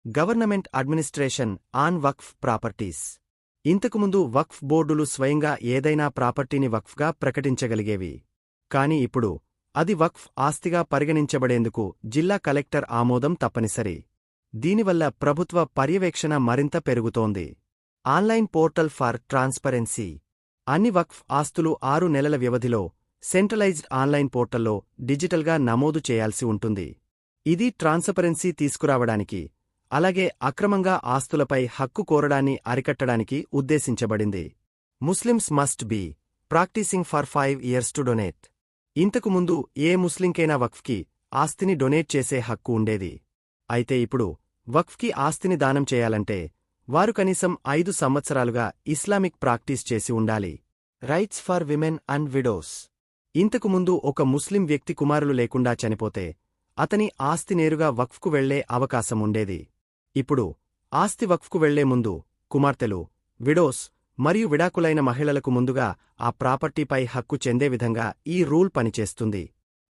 Government administration on Waqf properties. ఇంతకుముందు వక్ఫ్ బోర్డులు స్వయంగా ఏదైనా ప్రాపర్టీని వక్ఫ్గా ప్రకటించగలిగేవి. కాని ఇప్పుడు అది వక్ఫ్ ఆస్తిగా పరిగణించబడేందుకు జిల్లా కలెక్టర్ ఆమోదం తప్పనిసరి. దీనివల్ల ప్రభుత్వ పర్యవేక్షణ మరింత పెరుగుతోంది. Online portal for transparency. అన్ని వక్ఫ్ ఆస్తులు 6 నెలల వ్యవధిలో సెంట్రలైజ్డ్ ఆన్లైన్ పోర్టల్లో డిజిటల్గా నమోదు చేయాల్సి ఉంటుంది. ఇది ట్రాన్స్పరెన్సీ తీసుకురావడానికి, అలాగే అక్రమంగా ఆస్తులపై హక్కు కోరడాన్ని అరికట్టడానికి ఉద్దేశించబడింది. Muslims must be practising for 5 years to donate. ఇంతకుముందు ఏ ముస్లింకైనా వక్ఫ్కి ఆస్తిని డొనేట్ చేసే హక్కు ఉండేది. అయితే ఇప్పుడు వక్ఫ్కి ఆస్తిని దానం చేయాలంటే వారు కనీసం 5 సంవత్సరాలుగా ఇస్లామిక్ ప్రాక్టీస్ చేసి ఉండాలి. Rights for women and widows. ఇంతకుముందు ఒక ముస్లిం వ్యక్తి కుమారులు లేకుండా చనిపోతే అతని ఆస్తి నేరుగా వక్ఫ్కు వెళ్లే అవకాశం ఉండేది. ఇప్పుడు ఆస్తి వక్ఫ్కు వెళ్లే ముందు కుమార్తెలు, విడోస్ మరియు విడాకులైన మహిళలకు ముందుగా ఆ ప్రాపర్టీపై హక్కు చెందే విధంగా ఈ రూల్ పనిచేస్తుంది.